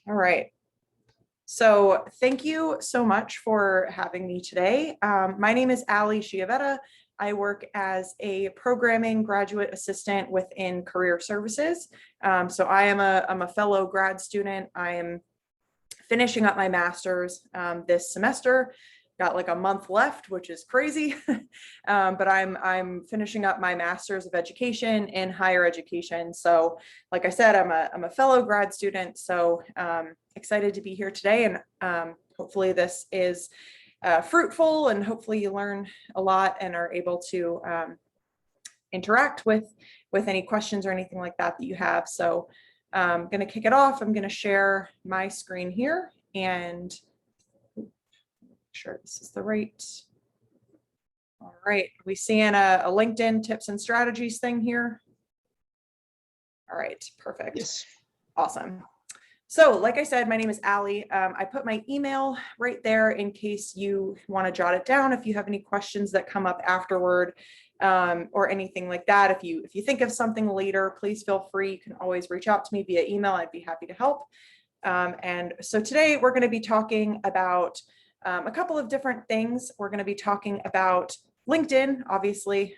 All right. So thank you so much for having me today. My name is Ali Chiavetta. I work as a programming graduate assistant within career services. So I'm a fellow grad student. I am finishing up my master's this semester. Got like a month left, which is crazy. But I'm finishing up my master's of education in higher education. So, like I said, I'm a fellow grad student. So excited to be here today, and hopefully this is fruitful, and hopefully you learn a lot and are able to interact with any questions or anything like that you have. So I'm going to kick it off. I'm going to share my screen here and make sure this is the right. All right. Are we seeing a LinkedIn tips and strategies thing here? All right. Perfect. Yes. Awesome. So like I said, my name is Ali. I put my email right there in case you want to jot it down if you have any questions that come up afterward. Or anything like that. If you think of something later, please feel free. You can always reach out to me via email. I'd be happy to help. And so today we're going to be talking about a couple of different things. We're going to be talking about LinkedIn, obviously.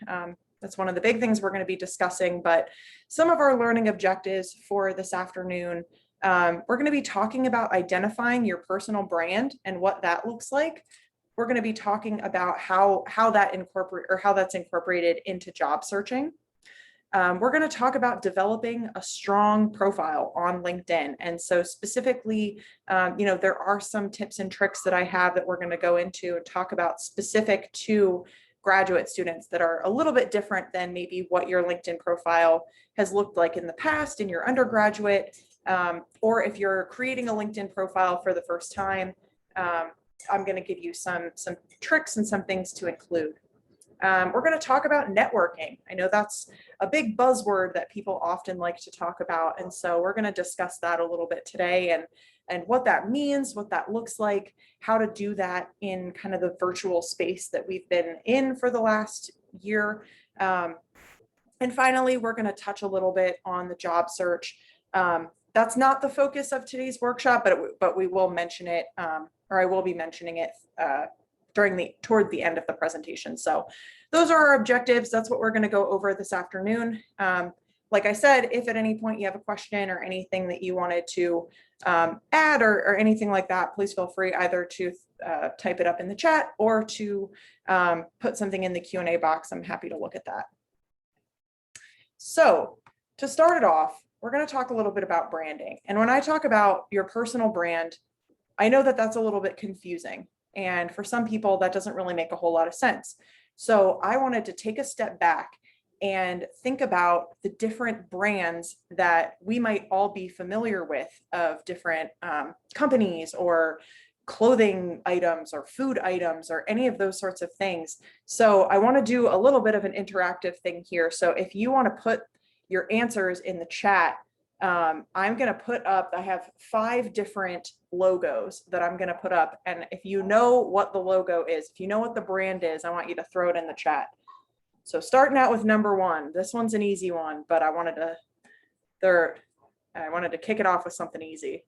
That's one of the big things we're going to be discussing, but some of our learning objectives for this afternoon. We're going to be talking about identifying your personal brand and what that looks like. We're going to be talking about how that's incorporated into job searching. We're going to talk about developing a strong profile on LinkedIn. And so specifically, there are some tips and tricks that I have that we're going to go into and talk about specific to graduate students that are a little bit different than maybe what your LinkedIn profile has looked like in the past in your undergraduate, or if you're creating a LinkedIn profile for the first time. I'm going to give you some tricks and some things to include. We're going to talk about networking. I know that's a big buzzword that people often like to talk about. And so we're going to discuss that a little bit today and what that means, what that looks like, how to do that in kind of the virtual space that we've been in for the last year. And finally, we're going to touch a little bit on the job search. That's not the focus of today's workshop, but we will mention it, or I will be mentioning it toward the end of the presentation. So those are our objectives. That's what we're going to go over this afternoon. Like I said, if at any point you have a question or anything that you wanted to add or anything like that, please feel free either to type it up in the chat or to put something in the Q&A box. I'm happy to look at that. So to start it off, we're going to talk a little bit about branding. And when I talk about your personal brand, I know that that's a little bit confusing. And for some people, that doesn't really make a whole lot of sense. So I wanted to take a step back and think about the different brands that we might all be familiar with of different companies or clothing items or food items or any of those sorts of things. So I want to do a little bit of an interactive thing here. So if you want to put your answers in the chat, I'm going to put up, I have 5 different logos that I'm going to put up. And if you know what the logo is, if you know what the brand is, I want you to throw it in the chat. So starting out with number 1, this one's an easy one, but I wanted to kick it off with something easy.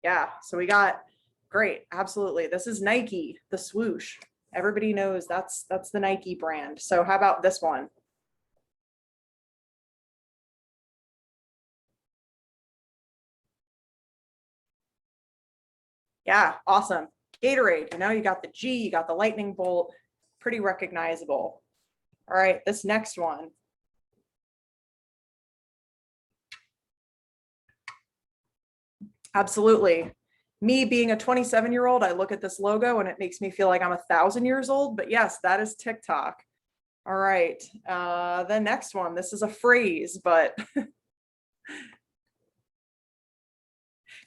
Yeah, so we got, great, absolutely. This is Nike, the swoosh. Everybody knows that's the Nike brand. So how about this one? Yeah, awesome. Gatorade, you got the G, you got the lightning bolt, pretty recognizable. All right, this next one. Absolutely. Me being a 27-year-old, I look at this logo and it makes me feel like I'm 1,000 years old, but yes, that is TikTok. All right, the next one, this is a phrase, but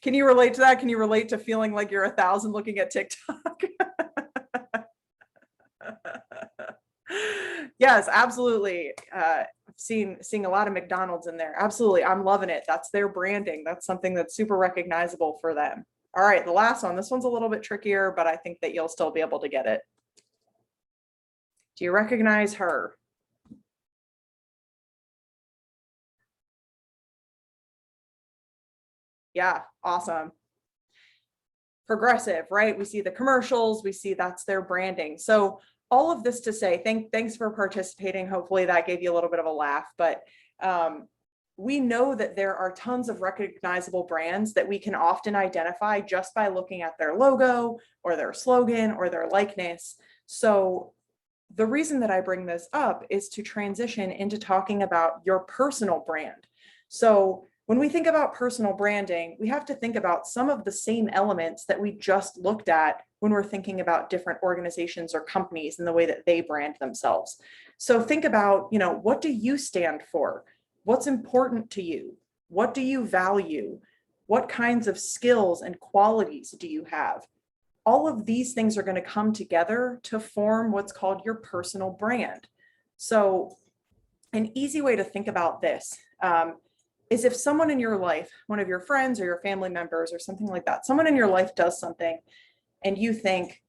can you relate to that? Can you relate to feeling like you're 1,000 looking at TikTok? Yes, absolutely. Seeing a lot of McDonald's in there. Absolutely. I'm loving it. That's their branding. That's something that's super recognizable for them. All right, the last one. This one's a little bit trickier, but I think that you'll still be able to get it. Do you recognize her? Yeah, awesome. Progressive, right? We see the commercials, we see that's their branding. So all of this to say, thanks for participating. Hopefully that gave you a little bit of a laugh, but we know that there are tons of recognizable brands that we can often identify just by looking at their logo or their slogan or their likeness. So the reason that I bring this up is to transition into talking about your personal brand. So when we think about personal branding, we have to think about some of the same elements that we just looked at when we're thinking about different organizations or companies and the way that they brand themselves. So think about, what do you stand for? What's important to you? What do you value? What kinds of skills and qualities do you have? All of these things are going to come together to form what's called your personal brand. So an easy way to think about this is if someone in your life, one of your friends or your family members or something like that, someone in your life does something and you think,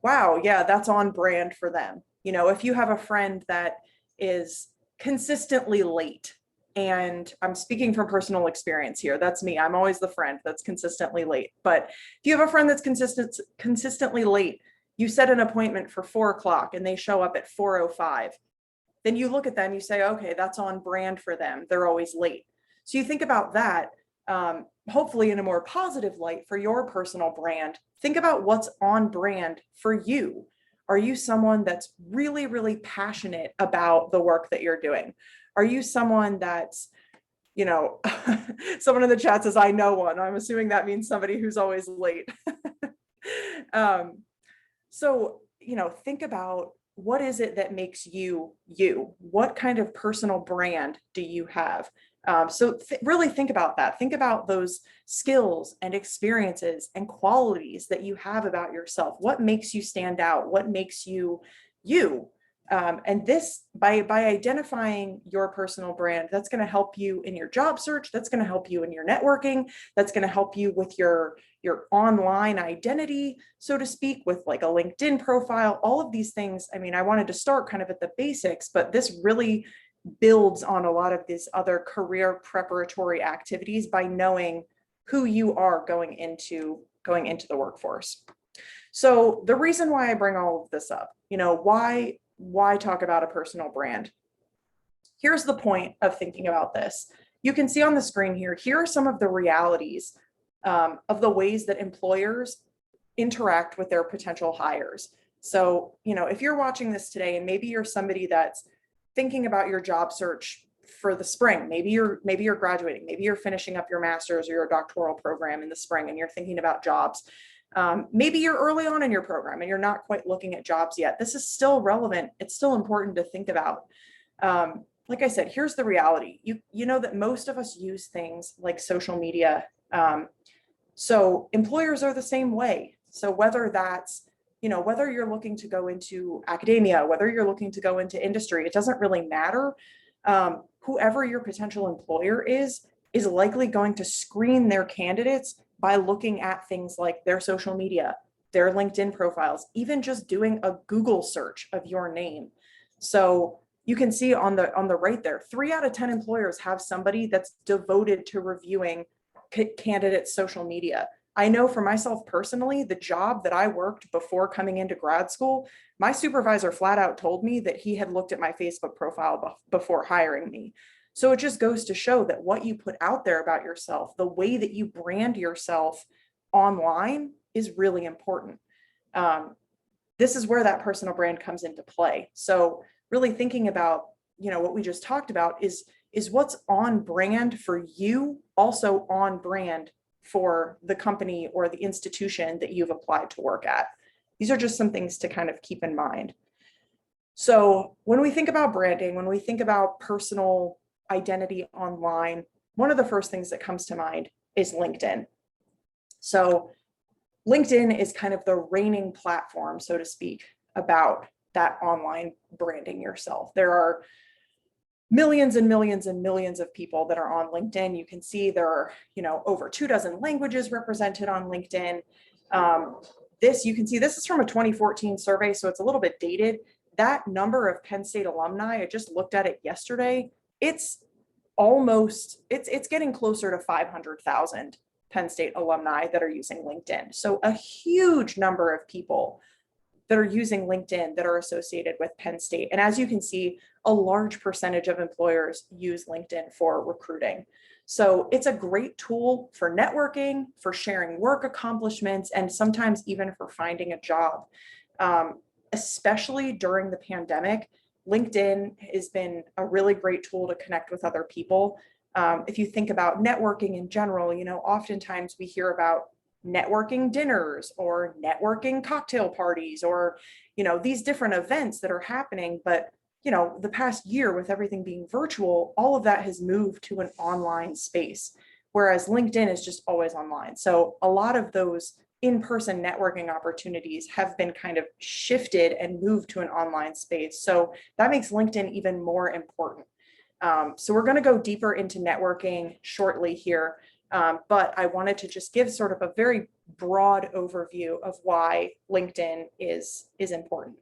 wow, yeah, that's on brand for them. If you have a friend that is consistently late, and I'm speaking from personal experience here, that's me. I'm always the friend that's consistently late. But if you have a friend that's consistently late, you set an appointment for 4 o'clock and they show up at 4:05. Then you look at them, you say, okay, that's on brand for them. They're always late. So you think about that, hopefully in a more positive light for your personal brand. Think about what's on brand for you. Are you someone that's really, really passionate about the work that you're doing? Are you someone that's, someone in the chat says, I know one. I'm assuming that means somebody who's always late. So, think about what is it that makes you you? What kind of personal brand do you have? So really think about that. Think about those skills and experiences and qualities that you have about yourself. What makes you stand out? What makes you you? And this, by identifying your personal brand, that's going to help you in your job search. That's going to help you in your networking. That's going to help you with your online identity, so to speak, with like a LinkedIn profile, all of these things. I mean, I wanted to start kind of at the basics, but this really builds on a lot of these other career preparatory activities by knowing who you are going into the workforce. So the reason why I bring all of this up, why talk about a personal brand? Here's the point of thinking about this. You can see on the screen here are some of the realities of the ways that employers interact with their potential hires. So, if you're watching this today and maybe you're somebody that's thinking about your job search for the spring, maybe you're graduating, maybe you're finishing up your master's or your doctoral program in the spring and you're thinking about jobs. Maybe you're early on in your program and you're not quite looking at jobs yet. This is still relevant. It's still important to think about. Like I said, here's the reality. You know that most of us use things like social media. So employers are the same way. So whether that's, whether you're looking to go into academia, whether you're looking to go into industry, it doesn't really matter. Whoever your potential employer is likely going to screen their candidates by looking at things like their social media, their LinkedIn profiles, even just doing a Google search of your name. So you can see on the right there, 3 out of 10 employers have somebody that's devoted to reviewing candidates' social media. I know for myself personally, the job that I worked before coming into grad school, my supervisor flat out told me that he had looked at my Facebook profile before hiring me. So it just goes to show that what you put out there about yourself, the way that you brand yourself online is really important. This is where that personal brand comes into play. So really thinking about, what we just talked about is what's on brand for you also on brand for the company or the institution that you've applied to work at. These are just some things to kind of keep in mind. So when we think about branding, when we think about personal identity online, one of the first things that comes to mind is LinkedIn. So LinkedIn is kind of the reigning platform, so to speak, about that online branding yourself. There are millions and millions and millions of people that are on LinkedIn. You can see there are, over 24 languages represented on LinkedIn. You can see this is from a 2014 survey, so it's a little bit dated. That number of Penn State alumni, I just looked at it yesterday. It's getting closer to 500,000. Penn State alumni that are using LinkedIn. So a huge number of people that are using LinkedIn that are associated with Penn State. And as you can see, a large percentage of employers use LinkedIn for recruiting. So it's a great tool for networking, for sharing work accomplishments, and sometimes even for finding a job. Especially during the pandemic, LinkedIn has been a really great tool to connect with other people. If you think about networking in general, oftentimes we hear about networking dinners or networking cocktail parties or, these different events that are happening. But, the past year with everything being virtual, all of that has moved to an online space, whereas LinkedIn is just always online. So a lot of those in-person networking opportunities have been kind of shifted and moved to an online space. So that makes LinkedIn even more important. So we're going to go deeper into networking shortly here. But I wanted to just give sort of a very broad overview of why LinkedIn is important.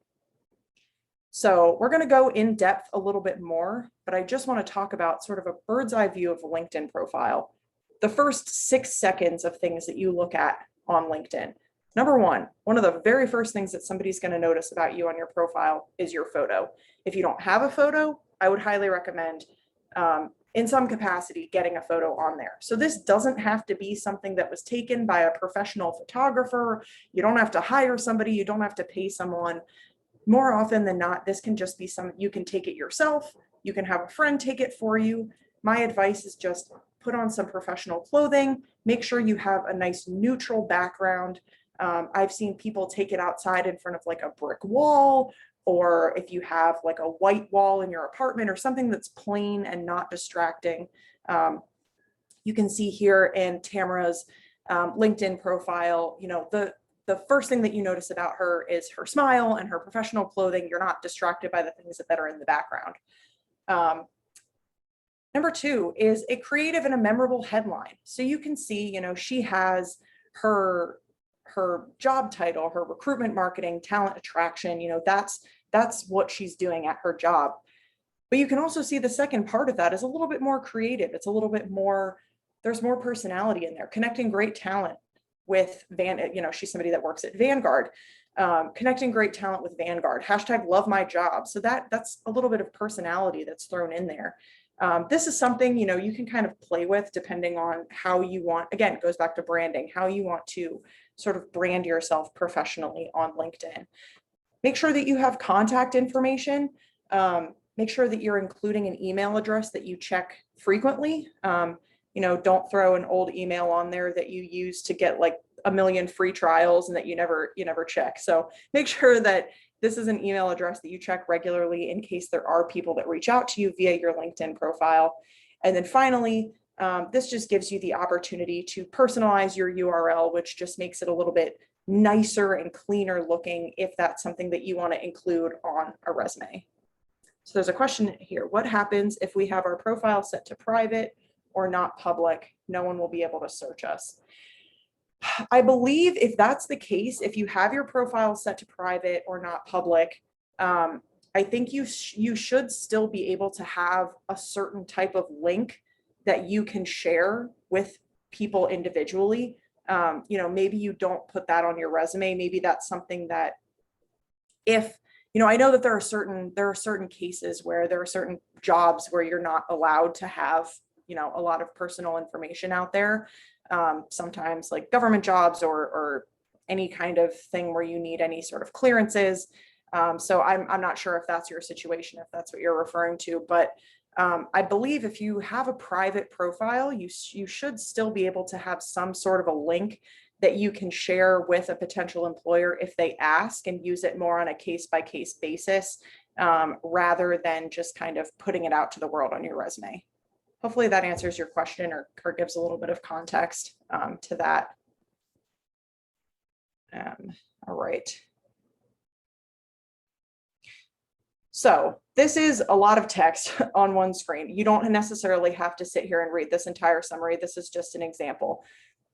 So we're going to go in depth a little bit more, but I just want to talk about sort of a bird's eye view of a LinkedIn profile. The first 6 seconds of things that you look at on LinkedIn. Number one of the very first things that somebody's going to notice about you on your profile is your photo. If you don't have a photo, I would highly recommend in some capacity getting a photo on there. So this doesn't have to be something that was taken by a professional photographer. You don't have to hire somebody. You don't have to pay someone. More often than not, this can just be you can take it yourself. You can have a friend take it for you. My advice is just put on some professional clothing. Make sure you have a nice neutral background. I've seen people take it outside in front of like a brick wall, or if you have like a white wall in your apartment or something that's plain and not distracting. You can see here in Tamara's LinkedIn profile, the first thing that you notice about her is her smile and her professional clothing. You're not distracted by the things that are in the background. Number two is a creative and a memorable headline. So you can see, she has her job title, her recruitment marketing, talent attraction, that's what she's doing at her job. But you can also see the second part of that is a little bit more creative. It's a little bit more, there's more personality in there, connecting great talent with she's somebody that works at Vanguard, connecting great talent with Vanguard, hashtag love my job. So that's a little bit of personality that's thrown in there. This is something, you can kind of play with depending on how you want, again, it goes back to branding, how you want to sort of brand yourself professionally on LinkedIn. Make sure that you have contact information. Make sure that you're including an email address that you check frequently. Don't throw an old email on there that you use to get like a million free trials and that you never check. So make sure that this is an email address that you check regularly in case there are people that reach out to you via your LinkedIn profile. And then finally, this just gives you the opportunity to personalize your URL, which just makes it a little bit nicer and cleaner looking if that's something that you want to include on a resume. So there's a question here. What happens if we have our profile set to private or not public? No one will be able to search us. I believe if that's the case, if you have your profile set to private or not public, I think you should still be able to have a certain type of link that you can share with people individually. Maybe you don't put that on your resume. Maybe that's something that if, I know that there are certain cases where there are certain jobs where you're not allowed to have, a lot of personal information out there. Sometimes like government jobs or any kind of thing where you need any sort of clearances. So I'm not sure if that's your situation, if that's what you're referring to, but I believe if you have a private profile, you should still be able to have some sort of a link that you can share with a potential employer if they ask, and use it more on a case-by-case basis rather than just kind of putting it out to the world on your resume. Hopefully that answers your question or gives a little bit of context to that. All right. So this is a lot of text on one screen. You don't necessarily have to sit here and read this entire summary. This is just an example.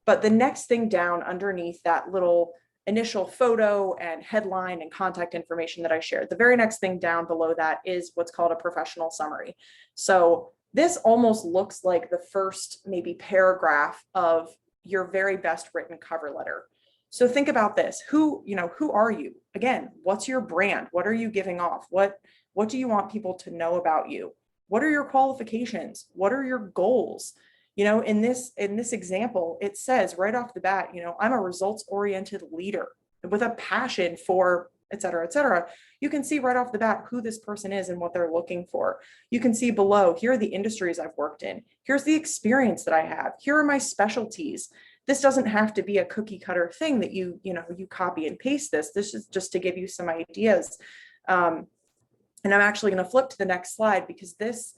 But the next thing down underneath that little initial photo and headline and contact information that I shared, the very next thing down below that is what's called a professional summary. So this almost looks like the first maybe paragraph of your very best written cover letter. So think about this. Who are you? Again, what's your brand? What are you giving off? What do you want people to know about you? What are your qualifications? What are your goals? In this example, it says right off the bat, I'm a results-oriented leader with a passion for et cetera, et cetera. You can see right off the bat who this person is and what they're looking for. You can see below, here are the industries I've worked in. Here's the experience that I have. Here are my specialties. This doesn't have to be a cookie cutter thing that you copy and paste this. This is just to give you some ideas. And I'm actually going to flip to the next slide because this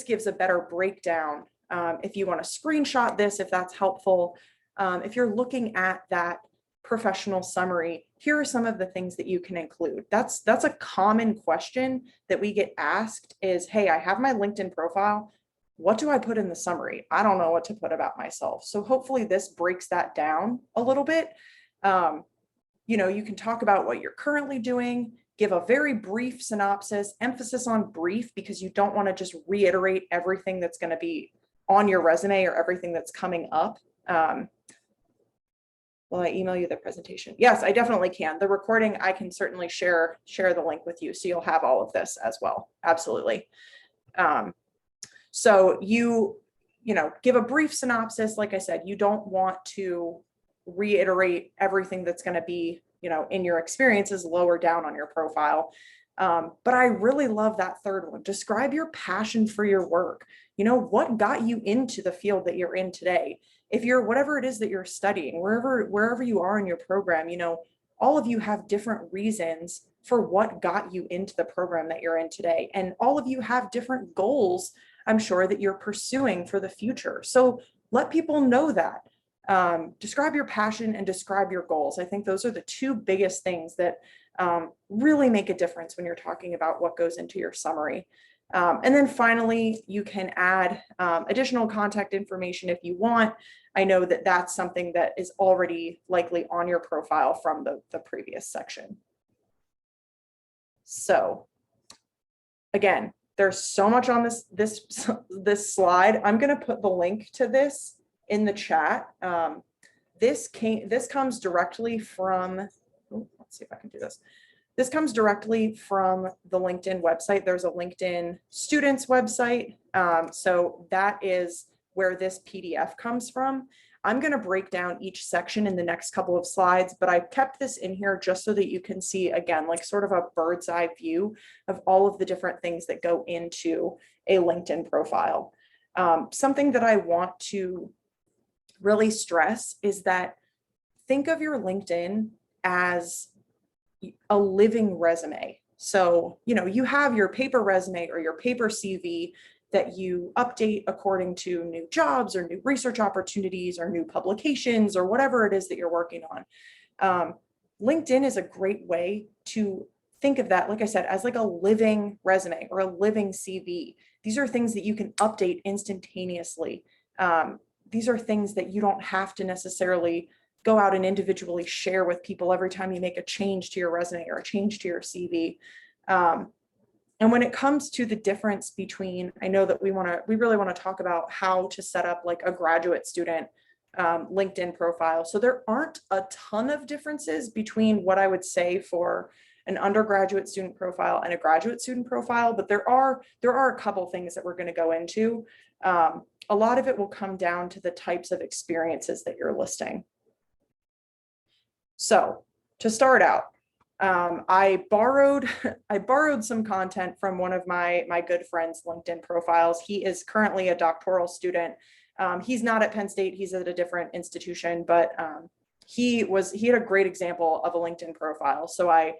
gives a better breakdown. If you want to screenshot this, if that's helpful, if you're looking at that professional summary, here are some of the things that you can include. That's a common question that we get asked is, hey, I have my LinkedIn profile. What do I put in the summary? I don't know what to put about myself. So hopefully this breaks that down a little bit. You can talk about what you're currently doing, give a very brief synopsis, emphasis on brief, because you don't want to just reiterate everything that's going to be on your resume or everything that's coming up. Will I email you the presentation? Yes, I definitely can. The recording, I can certainly share the link with you, so you'll have all of this as well. Absolutely. So you give a brief synopsis. Like I said, you don't want to reiterate everything that's going to be, in your experiences lower down on your profile. But I really love that third one. Describe your passion for your work. What got you into the field that you're in today? If you're whatever it is that you're studying, wherever you are in your program, all of you have different reasons for what got you into the program that you're in today. And all of you have different goals, I'm sure, that you're pursuing for the future. So let people know that. Describe your passion and describe your goals. I think those are the two biggest things that really make a difference when you're talking about what goes into your summary. And then finally, you can add additional contact information if you want. I know that that's something that is already likely on your profile from the previous section. So again, there's so much on this slide. I'm going to put the link to this in the chat. This comes directly from, let's see if I can do this. This comes directly from the LinkedIn website. There's a LinkedIn students website. So that is where this PDF comes from. I'm going to break down each section in the next couple of slides, but I kept this in here just so that you can see, again, like sort of a bird's eye view of all of the different things that go into a LinkedIn profile. Something that I want to really stress is that think of your LinkedIn as a living resume. So, you have your paper resume or your paper CV that you update according to new jobs or new research opportunities or new publications or whatever it is that you're working on. LinkedIn is a great way to think of that, like I said, as like a living resume or a living CV. These are things that you can update instantaneously. These are things that you don't have to necessarily go out and individually share with people every time you make a change to your resume or a change to your CV. And when it comes to the difference between, I know that we really want to talk about how to set up like a graduate student LinkedIn profile. So there aren't a ton of differences between what I would say for an undergraduate student profile and a graduate student profile, but there are a couple things that we're going to go into. A lot of it will come down to the types of experiences that you're listing. So to start out, I borrowed some content from one of my good friends' LinkedIn profiles. He is currently a doctoral student. He's not at Penn State, he's at a different institution, but he had a great example of a LinkedIn profile. So I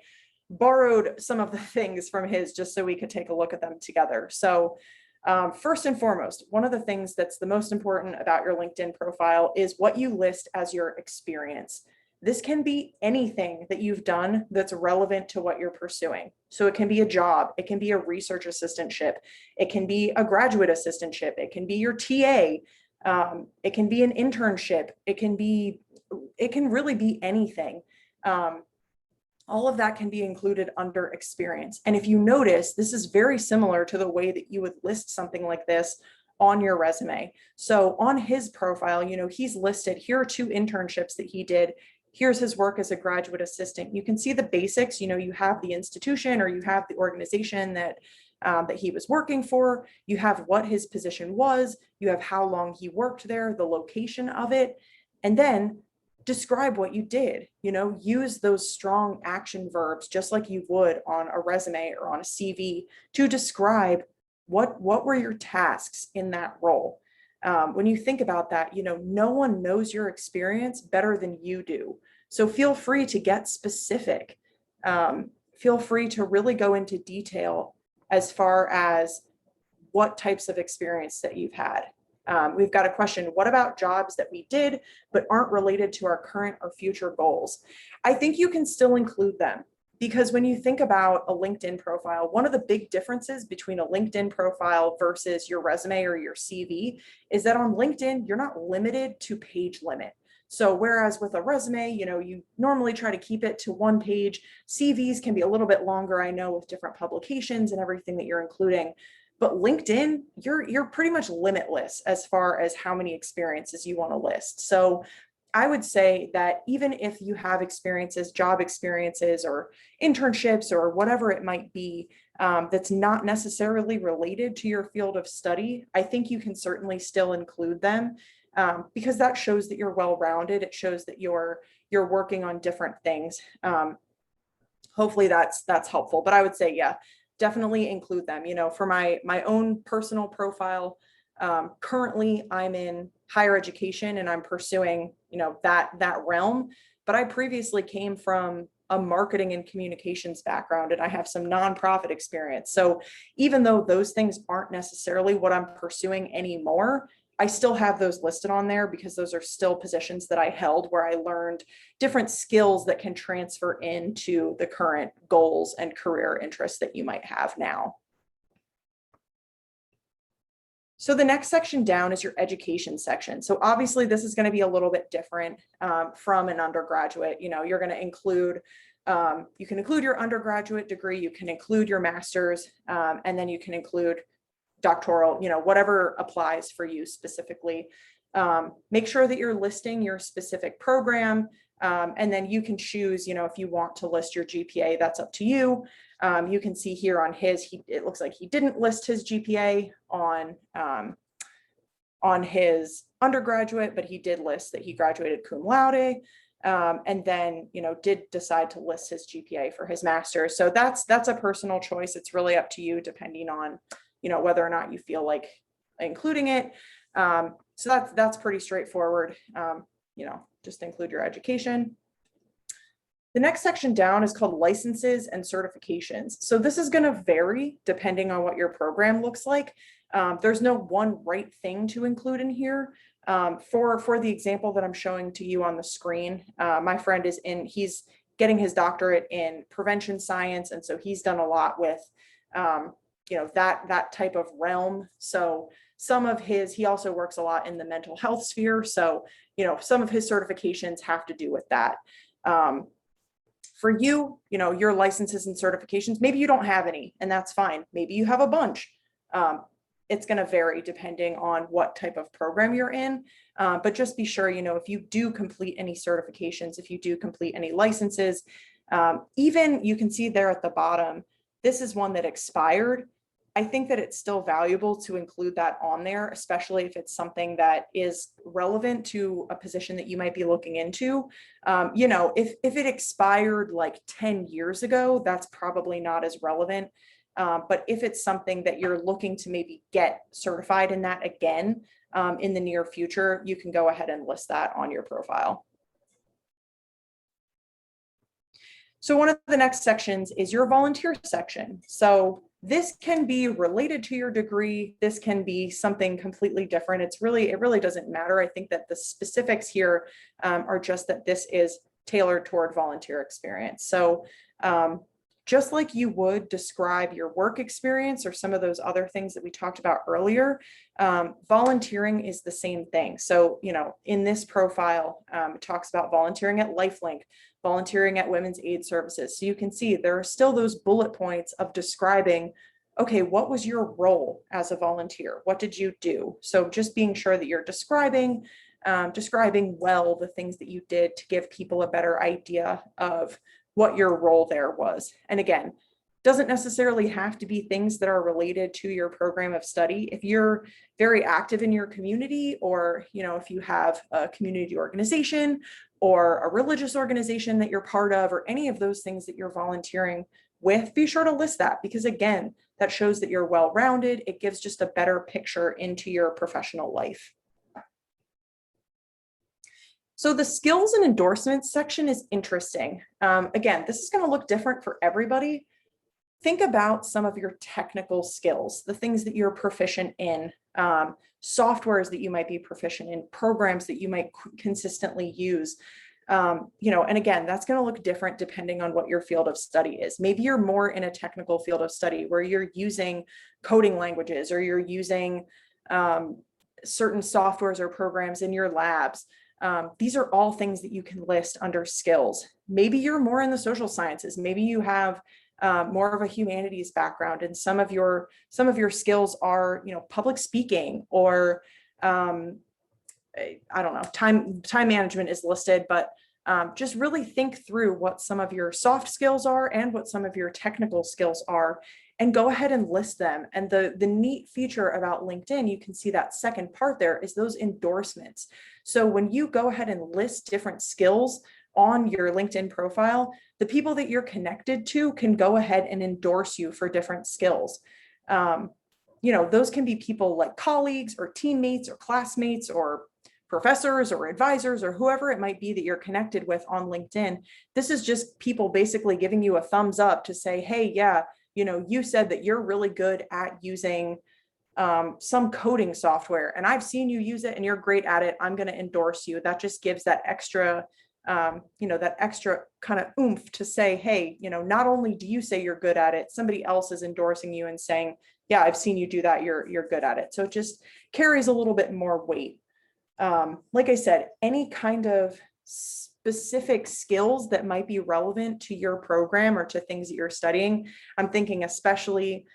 borrowed some of the things from his just so we could take a look at them together. So first and foremost, one of the things that's the most important about your LinkedIn profile is what you list as your experience. This can be anything that you've done that's relevant to what you're pursuing. So it can be a job, it can be a research assistantship, it can be a graduate assistantship, it can be your TA, it can be an internship, it can really be anything. All of that can be included under experience. And if you notice, this is very similar to the way that you would list something like this on your resume. So on his profile, he's listed, here are 2 internships that he did. Here's his work as a graduate assistant. You can see the basics, you have the institution or you have the organization that he was working for. You have what his position was. You have how long he worked there, the location of it, and then describe what you did. Use those strong action verbs, just like you would on a resume or on a CV, to describe what were your tasks in that role. When you think about that, no one knows your experience better than you do. So feel free to get specific. Feel free to really go into detail as far as what types of experience that you've had. We've got a question, what about jobs that we did but aren't related to our current or future goals? I think you can still include them, because when you think about a LinkedIn profile, one of the big differences between a LinkedIn profile versus your resume or your CV is that on LinkedIn, you're not limited to page limit. So whereas with a resume, you normally try to keep it to 1 page. CVs can be a little bit longer, I know, with different publications and everything that you're including. But LinkedIn, you're pretty much limitless as far as how many experiences you want to list. So I would say that even if you have experiences, job experiences or internships or whatever it might be, that's not necessarily related to your field of study, I think you can certainly still include them, because that shows that you're well-rounded. It shows that you're working on different things. Hopefully that's helpful. But I would say, yeah, definitely include them. For my own personal profile, currently I'm in higher education and I'm pursuing, that realm. But I previously came from a marketing and communications background, and I have some nonprofit experience. So even though those things aren't necessarily what I'm pursuing anymore, I still have those listed on there because those are still positions that I held where I learned different skills that can transfer into the current goals and career interests that you might have now. So the next section down is your education section. So obviously this is going to be a little bit different from an undergraduate. You're going to include, you can include your undergraduate degree, you can include your master's, and then you can include doctoral, whatever applies for you specifically. Make sure that you're listing your specific program, and then you can choose, if you want to list your GPA, that's up to you. You can see here on his, it looks like he didn't list his GPA on his undergraduate, but he did list that he graduated cum laude. And then, did decide to list his GPA for his master's. So that's a personal choice. It's really up to you, depending on, whether or not you feel like including it. So that's pretty straightforward. Just include your education. The next section down is called licenses and certifications. So this is going to vary depending on what your program looks like. There's no one right thing to include in here. For the example that I'm showing to you on the screen, my friend he's getting his doctorate in prevention science. And so he's done a lot with, that type of realm. So he also works a lot in the mental health sphere. So, some of his certifications have to do with that. For you, your licenses and certifications, maybe you don't have any, and that's fine. Maybe you have a bunch. It's going to vary depending on what type of program you're in. But just be sure, if you do complete any certifications, if you do complete any licenses, even you can see there at the bottom, this is one that expired. I think that it's still valuable to include that on there, especially if it's something that is relevant to a position that you might be looking into. If it expired like 10 years ago, that's probably not as relevant. But if it's something that you're looking to maybe get certified in that again in the near future, you can go ahead and list that on your profile. So one of the next sections is your volunteer section. So this can be related to your degree. This can be something completely different. It really doesn't matter. I think that the specifics here are just that this is tailored toward volunteer experience. So just like you would describe your work experience or some of those other things that we talked about earlier, volunteering is the same thing. So, in this profile, it talks about volunteering at LifeLink, volunteering at Women's Aid Services. So you can see there are still those bullet points of describing okay, what was your role as a volunteer? What did you do? So just being sure that you're describing well the things that you did to give people a better idea of what your role there was. And again, doesn't necessarily have to be things that are related to your program of study. If you're very active in your community, or if you have a community organization or a religious organization that you're part of, or any of those things that you're volunteering with, be sure to list that, because again, that shows that you're well-rounded. It gives just a better picture into your professional life. So the skills and endorsements section is interesting. Again, this is going to look different for everybody. Think about some of your technical skills, the things that you're proficient in, softwares that you might be proficient in, programs that you might consistently use. And again, that's going to look different depending on what your field of study is. Maybe you're more in a technical field of study where you're using coding languages, or you're using certain softwares or programs in your labs. These are all things that you can list under skills. Maybe you're more in the social sciences. Maybe you have more of a humanities background, and some of your skills are, public speaking, or I don't know, time management is listed, but just really think through what some of your soft skills are and what some of your technical skills are, and go ahead and list them. And the neat feature about LinkedIn, you can see that second part there, is those endorsements. So when you go ahead and list different skills on your LinkedIn profile, the people that you're connected to can go ahead and endorse you for different skills. Those can be people like colleagues or teammates or classmates or professors or advisors or whoever it might be that you're connected with on LinkedIn. This is just people basically giving you a thumbs up to say, hey, yeah, you said that you're really good at using some coding software, and I've seen you use it and you're great at it. I'm going to endorse you. That just gives that extra, that extra kind of oomph to say, hey, not only do you say you're good at it, somebody else is endorsing you and saying, yeah, I've seen you do that. You're good at it. So it just carries a little bit more weight. Like I said, any kind of specific skills that might be relevant to your program or to things that you're studying. I'm thinking especially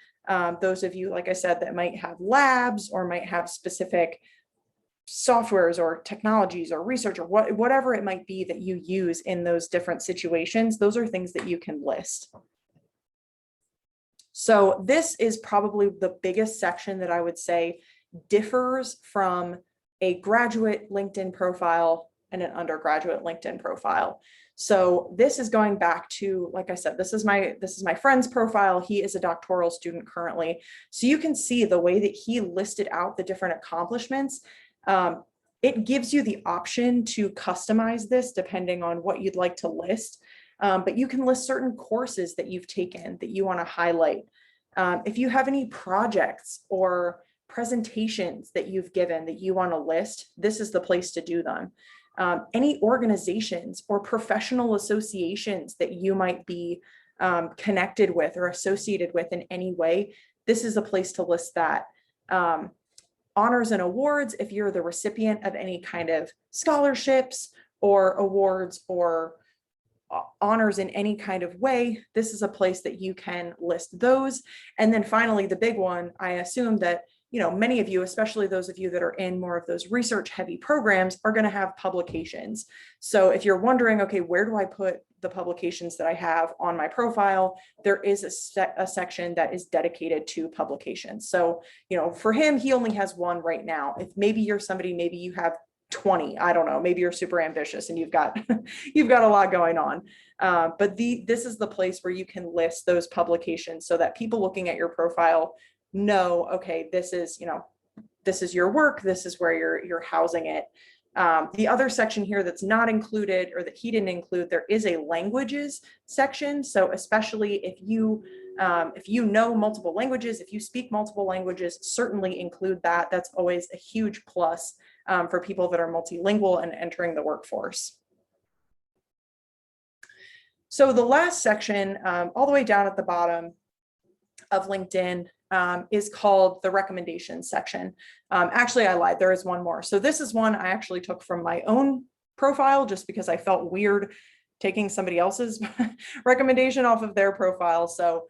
those of you, like I said, that might have labs or might have specific softwares or technologies or research or whatever it might be that you use in those different situations. Those are things that you can list. So this is probably the biggest section that I would say differs from a graduate LinkedIn profile and an undergraduate LinkedIn profile. So this is going back to, like I said, this is my friend's profile. He is a doctoral student currently. So you can see the way that he listed out the different accomplishments. It gives you the option to customize this depending on what you'd like to list. But you can list certain courses that you've taken that you want to highlight. If you have any projects or presentations that you've given that you want to list, this is the place to do them. Any organizations or professional associations that you might be connected with or associated with in any way, this is a place to list that. Honors and awards, if you're the recipient of any kind of scholarships or awards or honors in any kind of way, this is a place that you can list those. And then finally, the big one, I assume that many of you, especially those of you that are in more of those research heavy programs, are going to have publications. So if you're wondering, okay, where do I put the publications that I have on my profile, there is a section that is dedicated to publications. So, for him, he only has one right now. If maybe you're somebody, maybe you have 20, I don't know, maybe you're super ambitious and you've got a lot going on. But this is the place where you can list those publications so that people looking at your profile know, okay, this is your work, this is where you're housing it. The other section here that's not included, or that he didn't include, there is a languages section. So especially if you know multiple languages, if you speak multiple languages, certainly include that. That's always a huge plus for people that are multilingual and entering the workforce. So the last section, all the way down at the bottom of LinkedIn, is called the recommendations section. Actually, I lied, there is one more. So this is one I actually took from my own profile just because I felt weird taking somebody else's recommendation off of their profile. So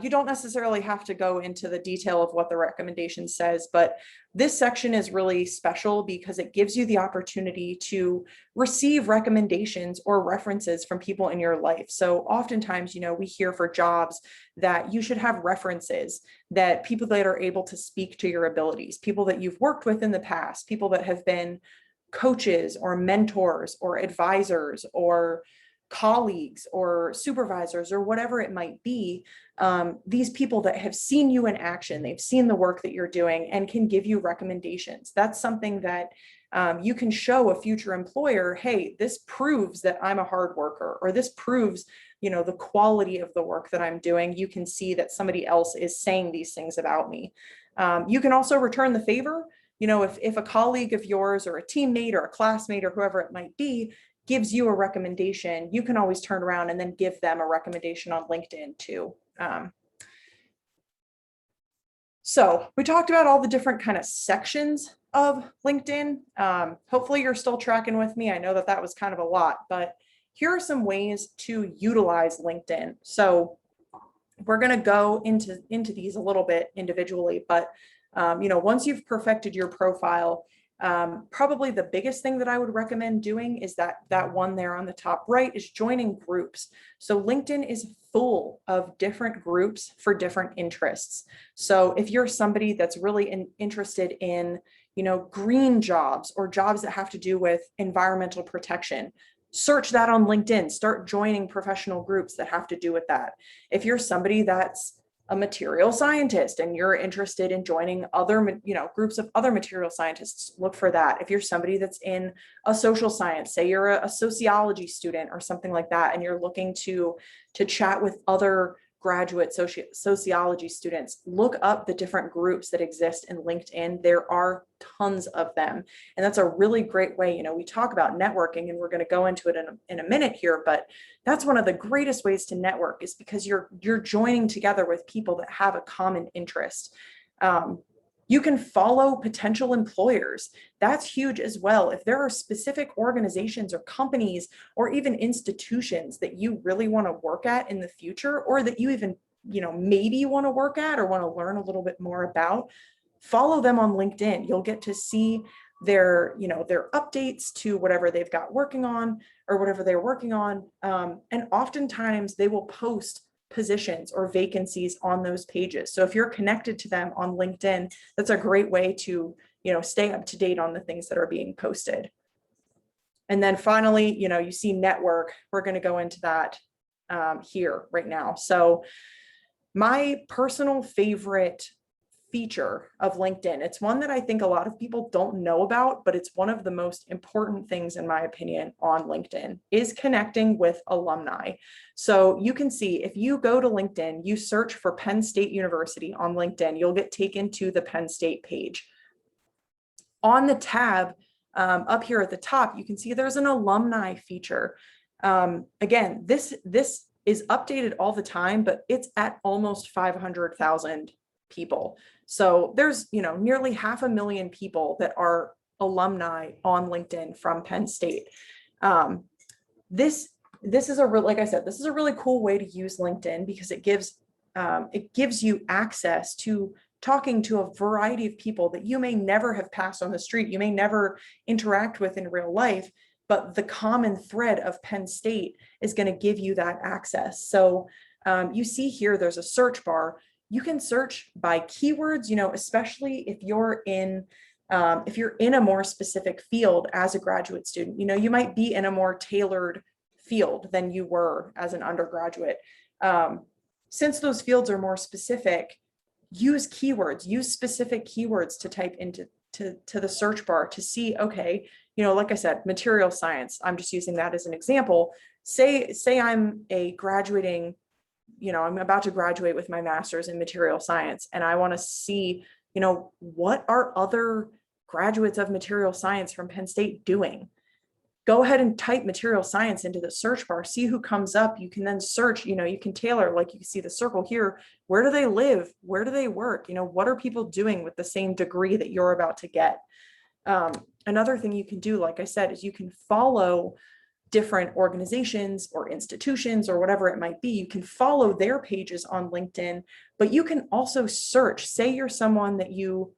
You don't necessarily have to go into the detail of what the recommendation says, but this section is really special because it gives you the opportunity to receive recommendations or references from people in your life. So oftentimes, we hear for jobs that you should have references, that people that are able to speak to your abilities, people that you've worked with in the past, people that have been coaches or mentors or advisors or colleagues or supervisors or whatever it might be, these people that have seen you in action, they've seen the work that you're doing and can give you recommendations. That's something that you can show a future employer, hey, this proves that I'm a hard worker, or this proves, the quality of the work that I'm doing. You can see that somebody else is saying these things about me. You can also return the favor. If a colleague of yours or a teammate or a classmate or whoever it might be gives you a recommendation, you can always turn around and then give them a recommendation on LinkedIn too. So we talked about all the different kind of sections of LinkedIn. Hopefully you're still tracking with me. I know that that was kind of a lot, but here are some ways to utilize LinkedIn. So we're going to go into these a little bit individually, but once you've perfected your profile, probably the biggest thing that I would recommend doing is that one there on the top right is joining groups. So LinkedIn is full of different groups for different interests. So if you're somebody that's really interested in, green jobs or jobs that have to do with environmental protection, search that on LinkedIn, start joining professional groups that have to do with that. If you're somebody that's a material scientist and you're interested in joining other, groups of other material scientists, look for that. If you're somebody that's in a social science, say you're a sociology student or something like that, and you're looking to chat with other graduate sociology students, look up the different groups that exist in LinkedIn. There are tons of them. And that's a really great way. We talk about networking and we're going to go into it in a minute here, but that's one of the greatest ways to network, is because you're joining together with people that have a common interest. You can follow potential employers. That's huge as well. If there are specific organizations or companies or even institutions that you really want to work at in the future, or that you even, maybe want to work at or want to learn a little bit more about, follow them on LinkedIn. You'll get to see their updates to whatever they've got working on or whatever they're working on. And oftentimes they will post positions or vacancies on those pages. So if you're connected to them on LinkedIn, that's a great way to, stay up to date on the things that are being posted. And then finally, you see network. We're going to go into that here right now. So my personal favorite feature of LinkedIn, it's one that I think a lot of people don't know about, but it's one of the most important things, in my opinion, on LinkedIn, is connecting with alumni. So you can see, if you go to LinkedIn, you search for Penn State University on LinkedIn, you'll get taken to the Penn State page. On the tab up here at the top, you can see there's an alumni feature. Again, this is updated all the time, but it's at almost 500,000 people. So there's, nearly 500,000 people that are alumni on LinkedIn from Penn State. This is like I said, this is a really cool way to use LinkedIn, because it gives you access to talking to a variety of people that you may never have passed on the street, you may never interact with in real life, but the common thread of Penn State is going to give you that access. So you see here, there's a search bar. You can search by keywords, especially if you're in a more specific field as a graduate student. You might be in a more tailored field than you were as an undergraduate. Since those fields are more specific, use specific keywords to type into the search bar to see, okay, like I said, material science, I'm just using that as an example. Say I'm I'm about to graduate with my master's in material science, and I want to see, what are other graduates of material science from Penn State doing? Go ahead and type material science into the search bar, see who comes up. You can then search, you can tailor, like you can see the circle here. Where do they live? Where do they work? What are people doing with the same degree that you're about to get? Another thing you can do, like I said, is you can follow different organizations or institutions or whatever it might be. You can follow their pages on LinkedIn, but you can also search. Say you're someone that you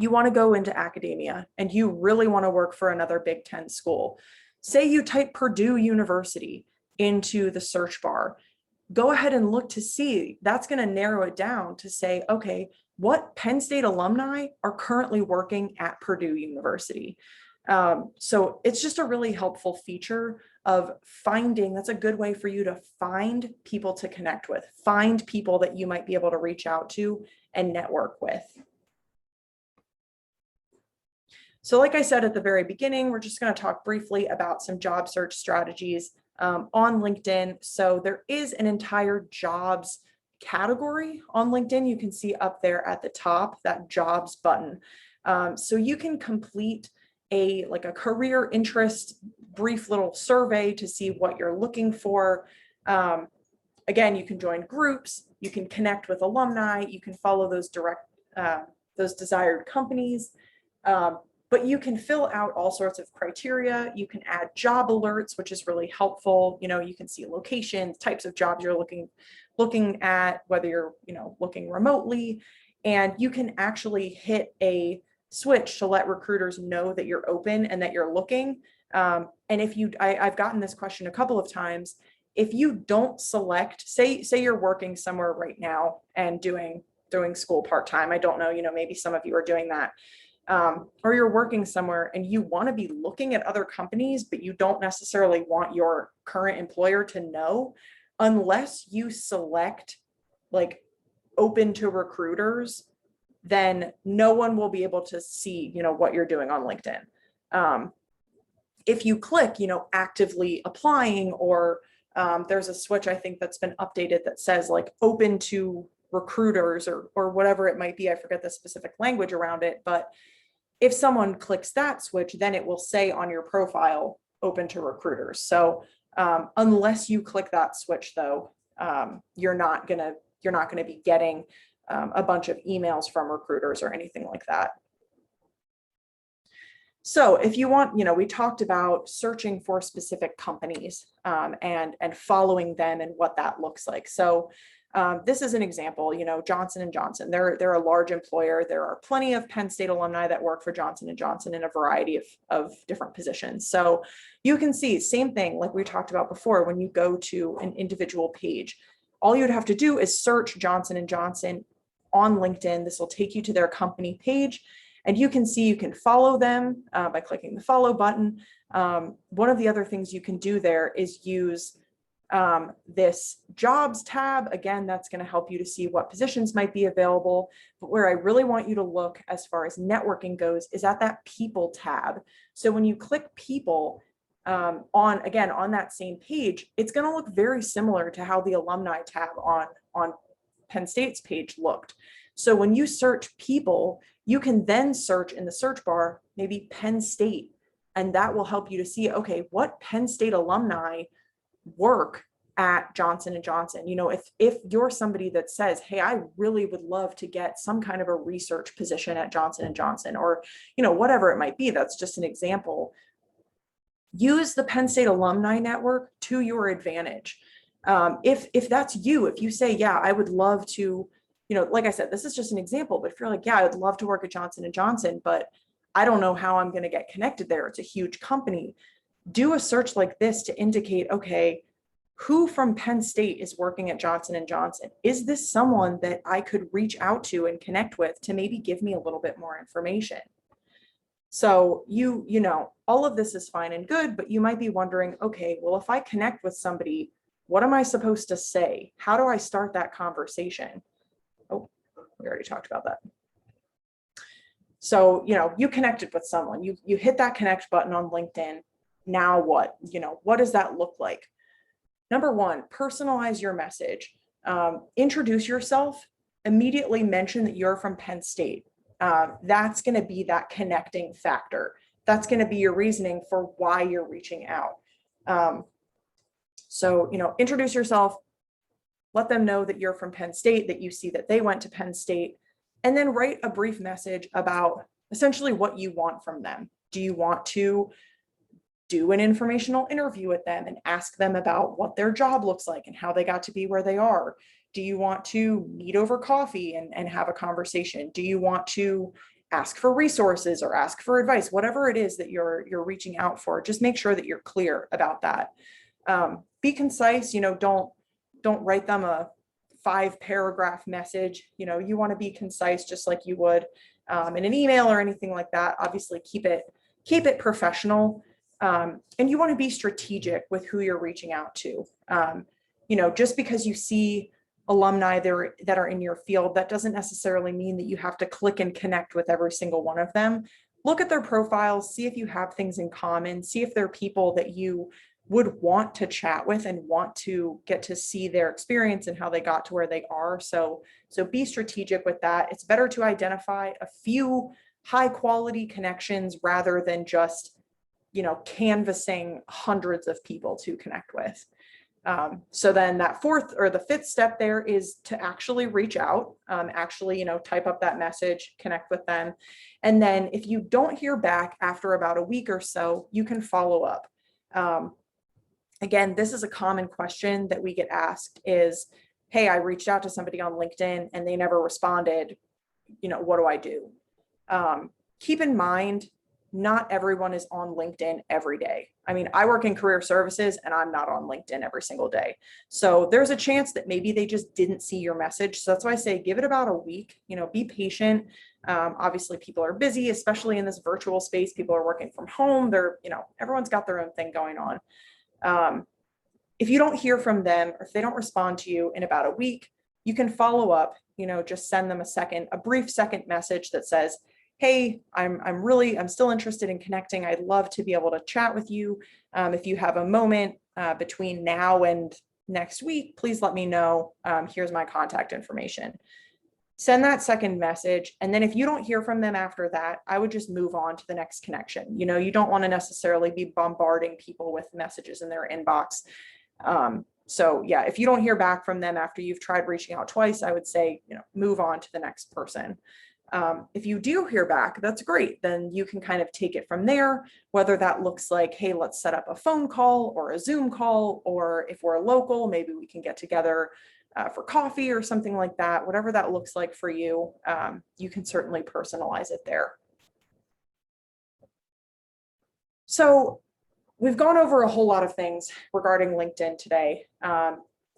want to go into academia and you really want to work for another Big Ten school. Say you type Purdue University into the search bar. Go ahead and look to see. That's going to narrow it down to say, okay, what Penn State alumni are currently working at Purdue University? So it's just a really helpful feature of finding. That's a good way for you to find people to connect with, find people that you might be able to reach out to and network with. So like I said at the very beginning, we're just going to talk briefly about some job search strategies on LinkedIn. So there is an entire jobs category on LinkedIn. You can see up there at the top, that jobs button. So you can complete a career interest brief little survey to see what you're looking for. Again, you can join groups, you can connect with alumni, you can follow those those desired companies. But you can fill out all sorts of criteria. You can add job alerts, which is really helpful. You can see locations, types of jobs you're looking at, whether you're, looking remotely, and you can actually hit a switch to let recruiters know that you're open and that you're looking. And if I've gotten this question a couple of times. If you don't select, say you're working somewhere right now and doing school part-time. I don't know, maybe some of you are doing that. Or you're working somewhere and you want to be looking at other companies, but you don't necessarily want your current employer to know, unless you select open to recruiters, then no one will be able to see, what you're doing on LinkedIn. If you click, actively applying, or there's a switch, I think that's been updated that says open to recruiters or whatever it might be. I forget the specific language around it, but if someone clicks that switch, then it will say on your profile, open to recruiters. So unless you click that switch though, you're not gonna be getting a bunch of emails from recruiters or anything like that. So if you want, we talked about searching for specific companies and following them and what that looks like. So this is an example, Johnson & Johnson, they're a large employer. There are plenty of Penn State alumni that work for Johnson & Johnson in a variety of different positions. So you can see same thing, like we talked about before, when you go to an individual page, all you'd have to do is search Johnson & Johnson on LinkedIn. This will take you to their company page. And you can see you can follow them by clicking the follow button. One of the other things you can do there is use this jobs tab. Again, that's going to help you to see what positions might be available. But where I really want you to look as far as networking goes is at that people tab. So when you click people on that same page, it's going to look very similar to how the alumni tab on Penn State's page looked. So when you search people, you can then search in the search bar, maybe Penn State, and that will help you to see, okay, what Penn State alumni work at Johnson & Johnson. If you're somebody that says, hey, I really would love to get some kind of a research position at Johnson & Johnson, or, whatever it might be, that's just an example. Use the Penn State alumni network to your advantage. If that's you, if you say, yeah, I would love to, like I said, this is just an example, but if you're like, yeah, I would love to work at Johnson & Johnson, but I don't know how I'm going to get connected there. It's a huge company. Do a search like this to indicate, okay, who from Penn State is working at Johnson & Johnson? Is this someone that I could reach out to and connect with to maybe give me a little bit more information? So all of this is fine and good, but you might be wondering, okay, well, if I connect with somebody, what am I supposed to say? How do I start that conversation? Oh, we already talked about that. So, you connected with someone, you hit that connect button on LinkedIn. Now what? What does that look like? Number one, personalize your message. Introduce yourself. Immediately mention that you're from Penn State. That's going to be that connecting factor. That's going to be your reasoning for why you're reaching out. So, introduce yourself. Let them know that you're from Penn State, that you see that they went to Penn State, and then write a brief message about essentially what you want from them. Do you want to do an informational interview with them and ask them about what their job looks like and how they got to be where they are? Do you want to meet over coffee and have a conversation? Do you want to ask for resources or ask for advice? Whatever it is that you're reaching out for, just make sure that you're clear about that. Be concise, don't write them a 5-paragraph message. You want to be concise, just like you would in an email or anything like that. Obviously keep it professional. And you want to be strategic with who you're reaching out to. Just because you see alumni that are in your field, that doesn't necessarily mean that you have to click and connect with every single one of them. Look at their profiles, see if you have things in common, see if they're people that you would want to chat with and want to get to see their experience and how they got to where they are. So be strategic with that. It's better to identify a few high quality connections rather than just, canvassing hundreds of people to connect with. So then that fourth or the fifth step there is to actually reach out, type up that message, connect with them. And then if you don't hear back after about a week or so, you can follow up. Again, this is a common question that we get asked is, hey, I reached out to somebody on LinkedIn and they never responded. What do I do? Keep in mind, not everyone is on LinkedIn every day. I mean, I work in career services and I'm not on LinkedIn every single day. So there's a chance that maybe they just didn't see your message. So that's why I say, give it about a week, be patient. Obviously people are busy, especially in this virtual space. People are working from home. They're, everyone's got their own thing going on. If you don't hear from them or if they don't respond to you in about a week, you can follow up, just send them a brief second message that says, hey, I'm still interested in connecting. I'd love to be able to chat with you. If you have a moment between now and next week, please let me know. Here's my contact information. Send that second message. And then if you don't hear from them after that, I would just move on to the next connection. You don't want to necessarily be bombarding people with messages in their inbox. So yeah, if you don't hear back from them after you've tried reaching out twice, I would say, move on to the next person. If you do hear back, that's great. Then you can kind of take it from there, whether that looks like, hey, let's set up a phone call or a Zoom call, or if we're local, maybe we can get together for coffee or something like that. Whatever that looks like for you, you can certainly personalize it there. So we've gone over a whole lot of things regarding LinkedIn today.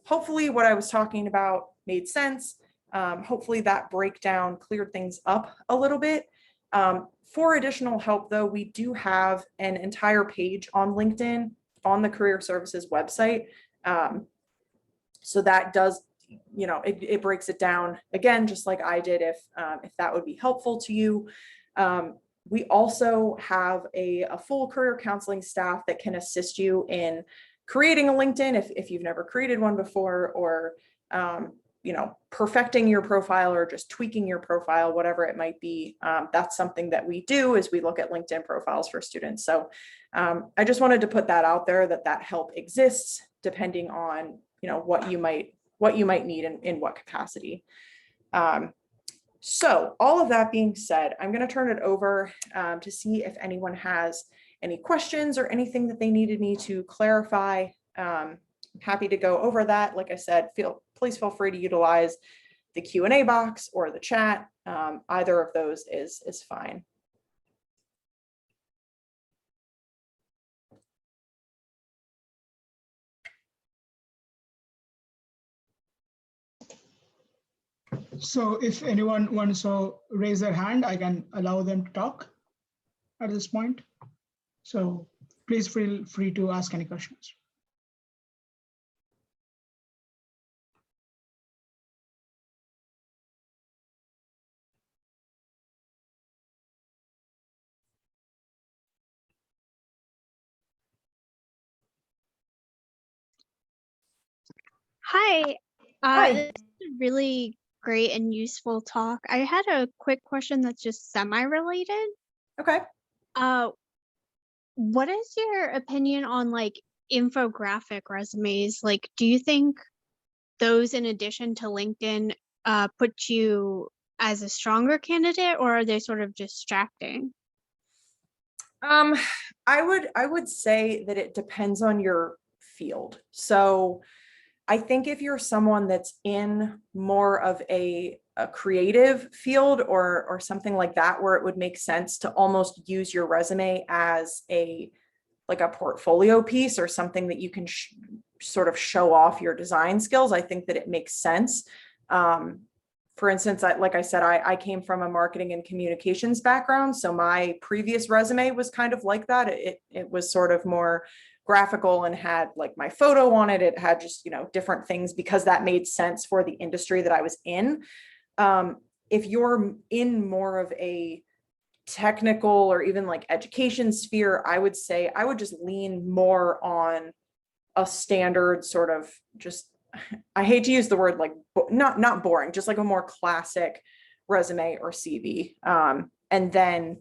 Hopefully what I was talking about made sense. Hopefully that breakdown cleared things up a little bit. For additional help though, we do have an entire page on LinkedIn on the Career Services website. So that does, it breaks it down again, just like I did, if that would be helpful to you. We also have a full career counseling staff that can assist you in creating a LinkedIn if you've never created one before, or perfecting your profile or just tweaking your profile, whatever it might be. That's something that we do, is we look at LinkedIn profiles for students. So I just wanted to put that out there, that help exists depending on what you might need in what capacity. So all of that being said, I'm going to turn it over to see if anyone has any questions or anything that they needed me to clarify. I'm happy to go over that. Like I said, please feel free to utilize the Q&A box or the chat. Either of those is fine. So if anyone wants to raise their hand, I can allow them to talk at this point. So please feel free to ask any questions. Hi. Hi. This is a really great and useful talk. I had a quick question that's just semi-related. Okay. What is your opinion on like infographic resumes? Like, do you think those, in addition to LinkedIn, put you as a stronger candidate, or are they sort of distracting? Um, I would say that it depends on your field. So I think if you're someone that's in more of a creative field or something like that, where it would make sense to almost use your resume as a like a portfolio piece or something that you can sort of show off your design skills, I think that it makes sense. For instance, like I said, I came from a marketing and communications background. So my previous resume was kind of like that. It was sort of more graphical and had like my photo on it. It had just, different things because that made sense for the industry that I was in. If you're in more of a technical or even like education sphere, I would say I would just lean more on a standard sort of just, I hate to use the word like not boring, just like a more classic resume or CV. And then,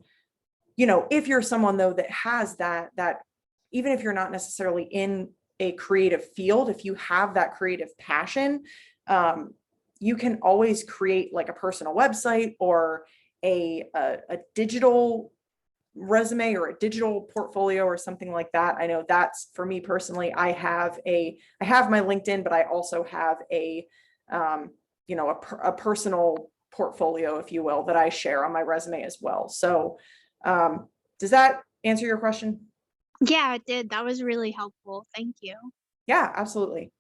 if you're someone though that has that even if you're not necessarily in a creative field, if you have that creative passion, you can always create like a personal website or a digital resume or a digital portfolio or something like that. I know that's for me personally. I have my LinkedIn, but I also have a personal portfolio, if you will, that I share on my resume as well. So does that answer your question? Yeah, it did. That was really helpful. Thank you. Yeah, absolutely.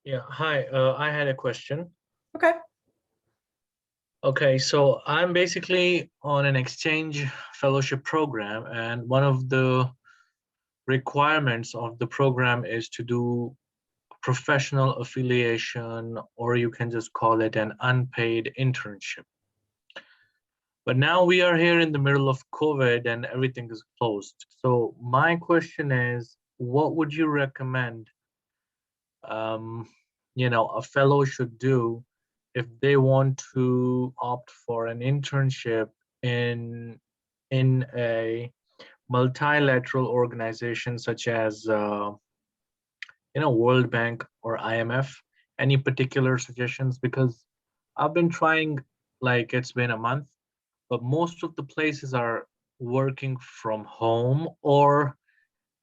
Yeah, hi. I had a question. Okay. Okay, so I'm basically on an exchange fellowship program, and one of the requirements of the program is to do professional affiliation, or you can just call it an unpaid internship. But now we are here in the middle of COVID and everything is closed. So my question is, what would you recommend a fellow should do if they want to opt for an internship in a multilateral organization such as World Bank or IMF? Any particular suggestions? Because I've been trying, like it's been a month, but most of the places are working from home, or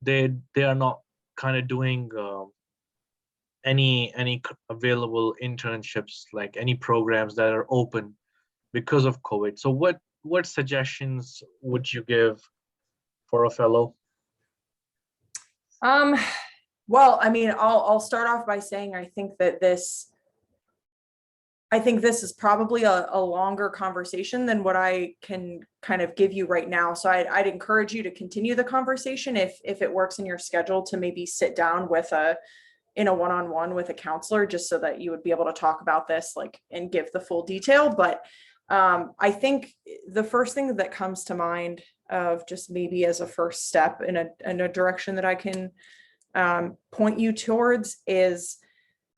they are not kind of doing any available internships, like any programs that are open because of COVID. So what suggestions would you give for a fellow? Well, I mean, I'll start off by saying I think this is probably a longer conversation than what I can kind of give you right now. So I'd encourage you to continue the conversation if it works in your schedule to maybe sit down in a one-on-one with a counselor, just so that you would be able to talk about this like and give the full detail. But I think the first thing that comes to mind of just maybe as a first step in a direction that I can point you towards is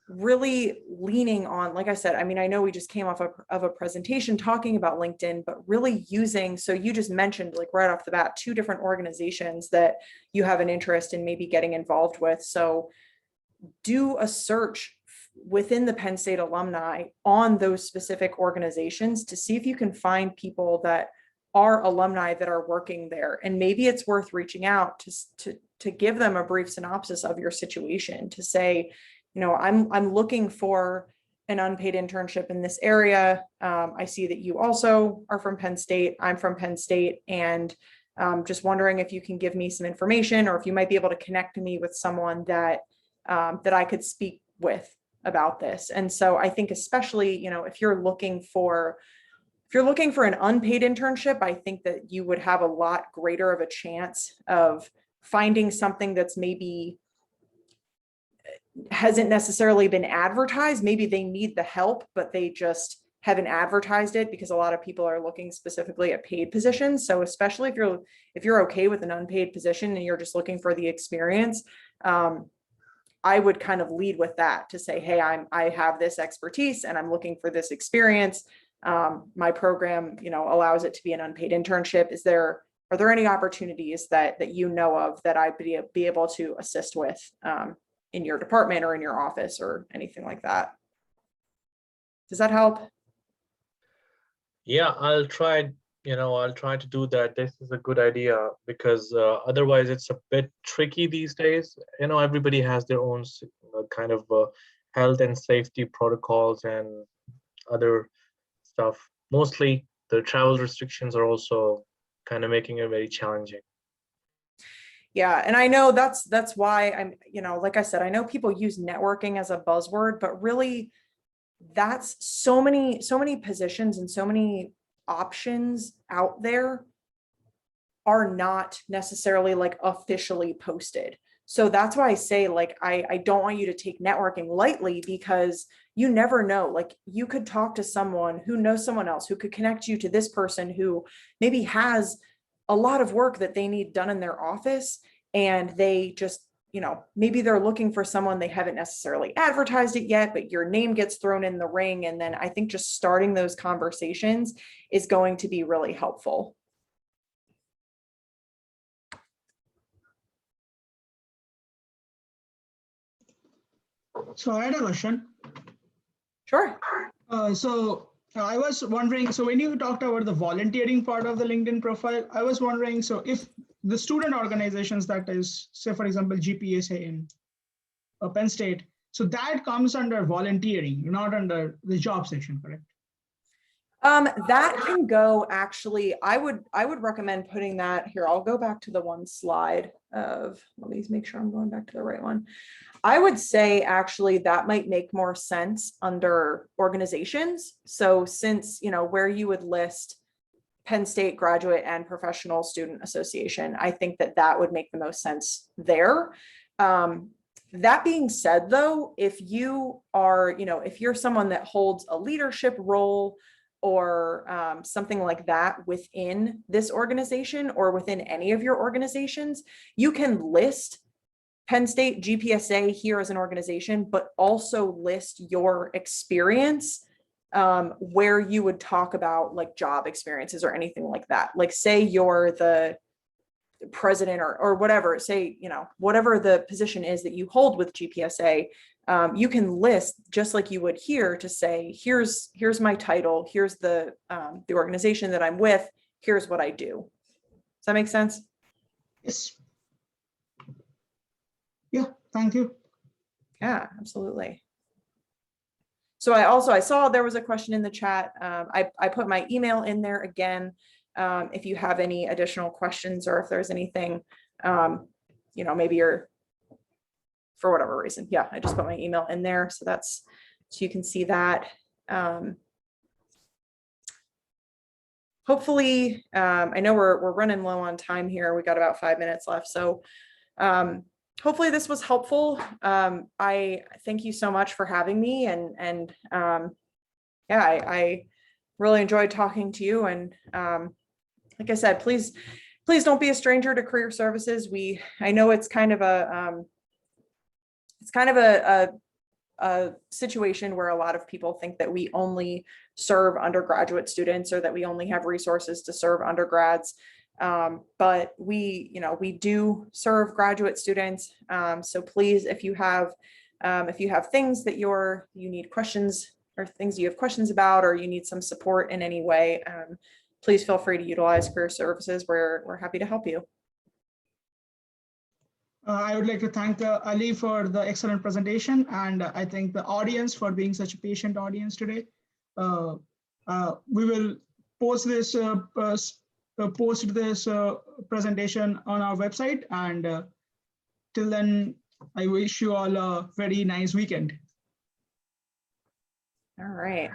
really leaning on, like I said, I mean, I know we just came off of a presentation talking about LinkedIn, but really using, so you just mentioned like right off the bat, 2 different organizations that you have an interest in maybe getting involved with. So do a search within the Penn State alumni on those specific organizations to see if you can find people that are alumni that are working there. And maybe it's worth reaching out to give them a brief synopsis of your situation, to say, I'm looking for an unpaid internship in this area. I see that you also are from Penn State. I'm from Penn State, and just wondering if you can give me some information, or if you might be able to connect me with someone that I could speak with about this. And so I think especially, if you're looking for an unpaid internship, I think that you would have a lot greater of a chance of finding something that's maybe hasn't necessarily been advertised. Maybe they need the help, but they just haven't advertised it, because a lot of people are looking specifically at paid positions. So especially if you're okay with an unpaid position and you're just looking for the experience, I would kind of lead with that to say, hey, I have this expertise and I'm looking for this experience. My program, allows it to be an unpaid internship. Is there are there any opportunities that you know of that I'd be able to assist with in your department or in your office or anything like that? Does that help? Yeah, I'll try, I'll try to do that. This is a good idea because otherwise it's a bit tricky these days. Everybody has their own kind of health and safety protocols and other stuff. Mostly the travel restrictions are also kind of making it very challenging. Yeah, and I know that's why I'm, like I said, I know people use networking as a buzzword, but really that's so many positions and so many options out there are not necessarily like officially posted. So that's why I say, like, I don't want you to take networking lightly, because you never know. Like, you could talk to someone who knows someone else who could connect you to this person who maybe has a lot of work that they need done in their office, and they just, maybe they're looking for someone, they haven't necessarily advertised it yet, but your name gets thrown in the ring. And then I think just starting those conversations is going to be really helpful. So I had a question. Sure. So I was wondering, so when you talked about the volunteering part of the LinkedIn profile, I was wondering, so if the student organizations, that is, say, for example, GPSA in Penn State, so that comes under volunteering, not under the job section, correct? That can go, actually, I would recommend putting that here. I'll go back to the one slide of, let me make sure I'm going back to the right one. I would say actually that might make more sense under organizations. So since, where you would list Penn State Graduate and Professional Student Association, I think that would make the most sense there. That being said, though, if you are, if you're someone that holds a leadership role or something like that within this organization or within any of your organizations, you can list Penn State GPSA here as an organization, but also list your experience where you would talk about like job experiences or anything like that. Like, say you're the president or whatever, say, whatever the position is that you hold with GPSA, you can list just like you would here to say, here's my title, here's the organization that I'm with, here's what I do. Does that make sense? Yes. Yeah, thank you. Yeah, absolutely. So I saw there was a question in the chat. I put my email in there again. If you have any additional questions, or if there's anything, maybe you're, for whatever reason. Yeah, I just put my email in there. So you can see that. Hopefully, I know we're running low on time here. We got about 5 minutes left. So hopefully this was helpful. I thank you so much for having me, and yeah, I really enjoyed talking to you. And like I said, please don't be a stranger to career services. I know it's kind of a situation where a lot of people think that we only serve undergraduate students, or that we only have resources to serve undergrads. But we do serve graduate students. So please, if you have things that you need questions, or things you have questions about, or you need some support in any way, please feel free to utilize career services. We're happy to help you. I would like to thank Ali for the excellent presentation, and I thank the audience for being such a patient audience today. We will post this presentation on our website, and till then, I wish you all a very nice weekend. All right.